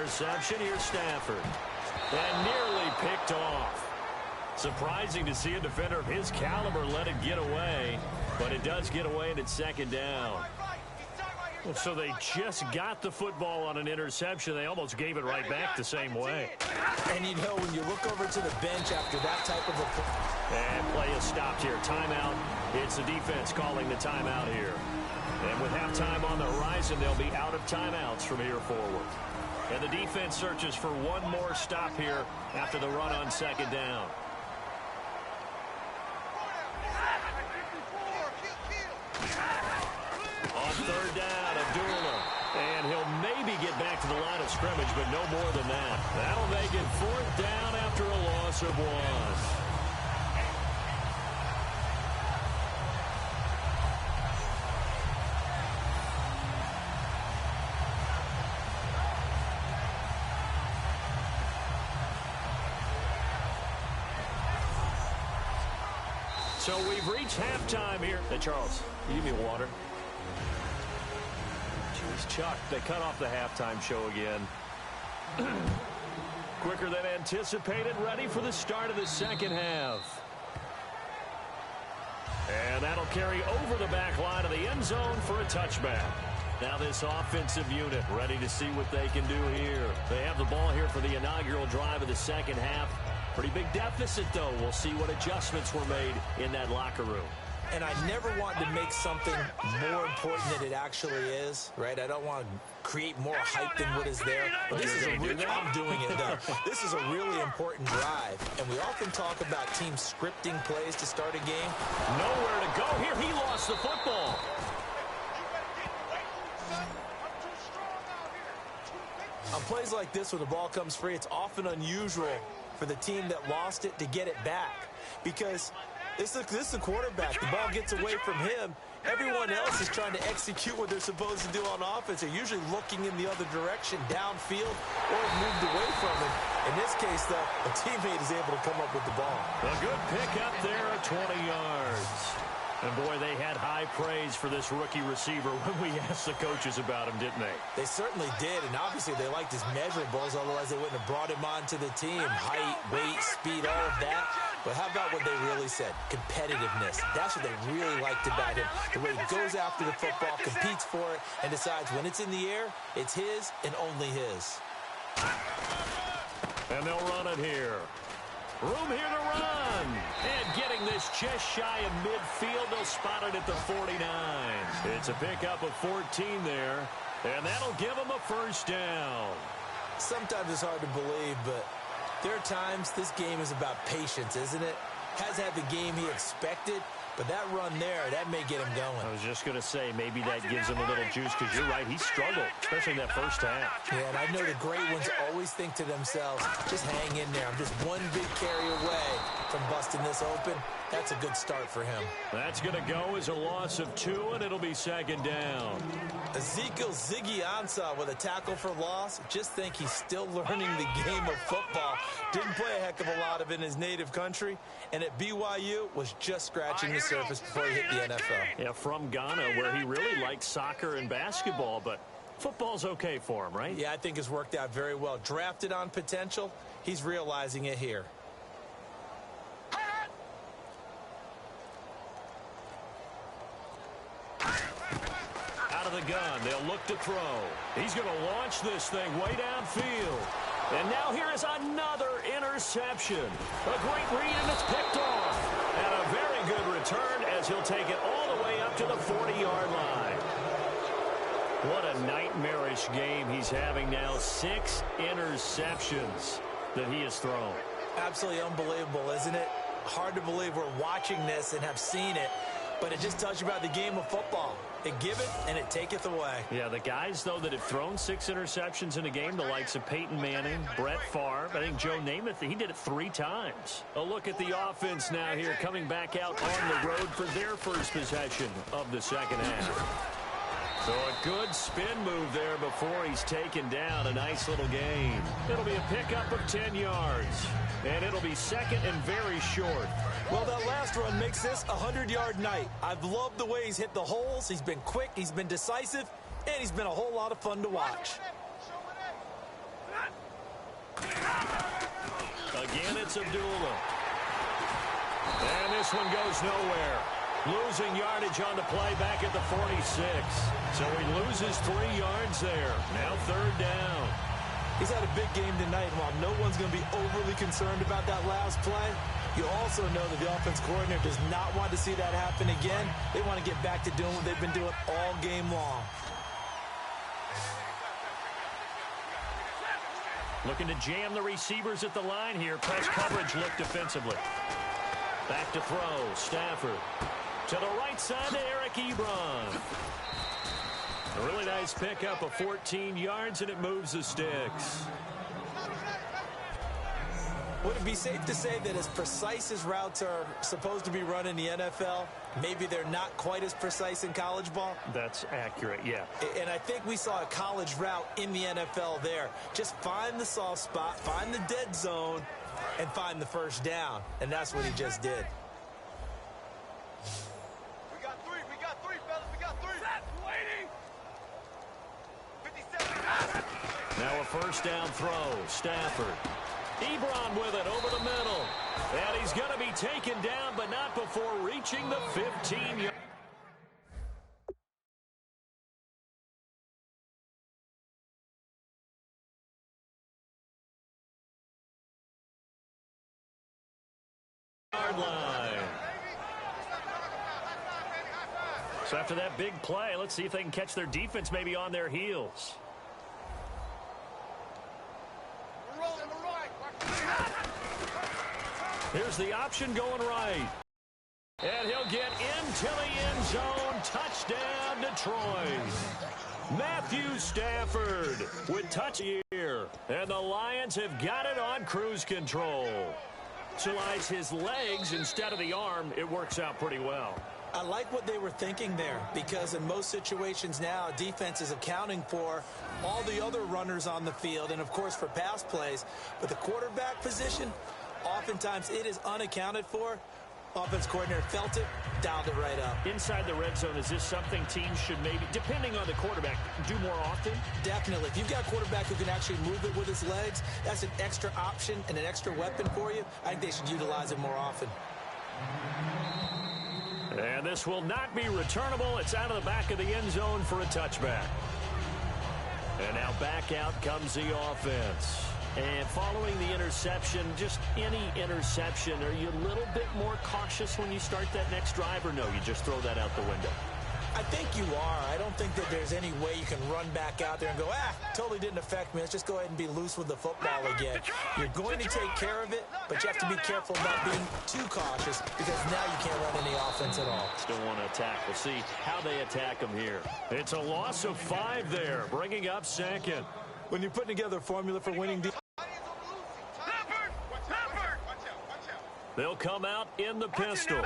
Interception. Here's Stafford. And nearly picked off. Surprising to see a defender of his caliber let it get away. But it does get away, and it's second down. So they just got the football on an interception. They almost gave it right back the same way. And you know, when you look over to the bench after that type of a play. And play is stopped here. Timeout. It's the defense calling the timeout here. And with halftime on the horizon, they'll be out of timeouts from here forward. And the defense searches for one more stop here after the run on second down. On third down, Abdullah. And he'll maybe get back to the line of scrimmage, but no more than that. That'll make it fourth down after a loss of 1. So we've reached halftime here. Hey, Charles, you give me water. Jeez, Chuck, they cut off the halftime show again. Quicker than anticipated, ready for the start of the second half. And that'll carry over the back line of the end zone for a touchback. Now this offensive unit ready to see what they can do here. They have the ball here for the inaugural drive of the second half. Pretty big deficit, though. We'll see what adjustments were made in that locker room. And I never want to make something more important than it actually is, right? I don't want to create more hype than what is there. But this is a really, I'm doing it, though. This is a really important drive. And we often talk about teams scripting plays to start a game. Nowhere to go here. He lost the football. On plays like this, when the ball comes free, it's often unusual for the team that lost it to get it back. Because this is a quarterback. The ball gets away from him. Everyone else is trying to execute what they're supposed to do on offense. They're usually looking in the other direction, downfield, or moved away from him. In this case, though, a teammate is able to come up with the ball. A good pick up there at 20 yards. And, boy, they had high praise for this rookie receiver when we asked the coaches about him, didn't they? They certainly did, and obviously they liked his measurables, otherwise they wouldn't have brought him onto the team. Height, weight, speed, all of that. But how about what they really said? Competitiveness. That's what they really liked about him. The way he goes after the football, competes for it, and decides when it's in the air, it's his and only his. And they'll run it here. Room here to run. And getting this just shy of midfield. They'll spot it at the 49. It's a pickup of 14 there. And that'll give them a first down. Sometimes it's hard to believe, but there are times this game is about patience, isn't it? Has had the game he expected, but that run there, that may get him going. I was just going to say, maybe that gives him a little juice, because you're right, he struggled, especially in that first half. Yeah, and I know the great ones always think to themselves, just hang in there. I'm just one big carry away from busting this open. That's a good start for him. That's going to go as a loss of 2, and it'll be second down. Ezekiel Ziggy Ansah with a tackle for loss. Just think he's still learning the game of football. Didn't play a heck of a lot of it in his native country, and at BYU was just scratching the surface before he hit the NFL. Yeah, from Ghana, where he really liked soccer and basketball, but football's okay for him, right? Yeah, I think it's worked out very well. Drafted on potential, he's realizing it here. Out of the gun, they'll look to throw. He's going to launch this thing way downfield. And now here is another interception. A great read, and it's picked off. And a very good return as he'll take it all the way up to the 40-yard line. What a nightmarish game he's having now. 6 interceptions that he has thrown. Absolutely unbelievable, isn't it? Hard to believe we're watching this and have seen it. But it just tells you about the game of football. It giveth and it taketh away. Yeah, the guys, though, that have thrown 6 interceptions in a game, the likes of Peyton Manning, Brett Favre, I think Joe Namath, he did it 3 times. A look at the offense now here, coming back out on the road for their first possession of the second half. So a good spin move there before he's taken down. A nice little gain. It'll be a pickup of 10 yards. And it'll be second and very short. Well, that last run makes this a 100-yard night. I've loved the way he's hit the holes. He's been quick, he's been decisive, and he's been a whole lot of fun to watch. Again, it's Abdullah. And this one goes nowhere. Losing yardage on the play back at the 46. So he loses 3 yards there. Now 3rd down. He's had a big game tonight, and while no one's going to be overly concerned about that last play, you also know that the offense coordinator does not want to see that happen again. They want to get back to doing what they've been doing all game long. Looking to jam the receivers at the line here. Press coverage look defensively. Back to throw. Stafford. To the right side to Eric Ebron. A really nice pickup of 14 yards, and it moves the sticks. Would it be safe to say that as precise as routes are supposed to be run in the NFL, maybe they're not quite as precise in college ball? That's accurate, yeah. And I think we saw a college route in the NFL there. Just find the soft spot, find the dead zone, and find the first down. And that's what he just did. We got three, fellas. We got 3. Waiting. 57. Now a first down throw. Stafford. Ebron with it over the middle. And he's going to be taken down, but not before reaching the 15-yard. line. So after that big play, let's see if they can catch their defense maybe on their heels. Here's the option going right. And he'll get into the end zone. Touchdown, Detroit. Matthew Stafford with touch here. And the Lions have got it on cruise control. Utilize his legs instead of the arm. It works out pretty well. I like what they were thinking there, because in most situations now, defense is accounting for all the other runners on the field and, of course, for pass plays. But the quarterback position, oftentimes it is unaccounted for. Offense coordinator felt it, dialed it right up. Inside the red zone, is this something teams should maybe, depending on the quarterback, do more often? Definitely. If you've got a quarterback who can actually move it with his legs, that's an extra option and an extra weapon for you. I think they should utilize it more often. And this will not be returnable. It's out of the back of the end zone for a touchback. And now back out comes the offense. And following the interception, just any interception, are you a little bit more cautious when you start that next drive, or no, you just throw that out the window? I think you are. I don't think that there's any way you can run back out there and go, totally didn't affect me. Let's just go ahead and be loose with the football again. You're going to take care of it, but you have to be careful about being too cautious, because now you can't run any offense at all. Still want to attack. We'll see how they attack them here. It's a loss of 5 there, bringing up second. When you're putting together a formula for winning they'll come out in the pistol.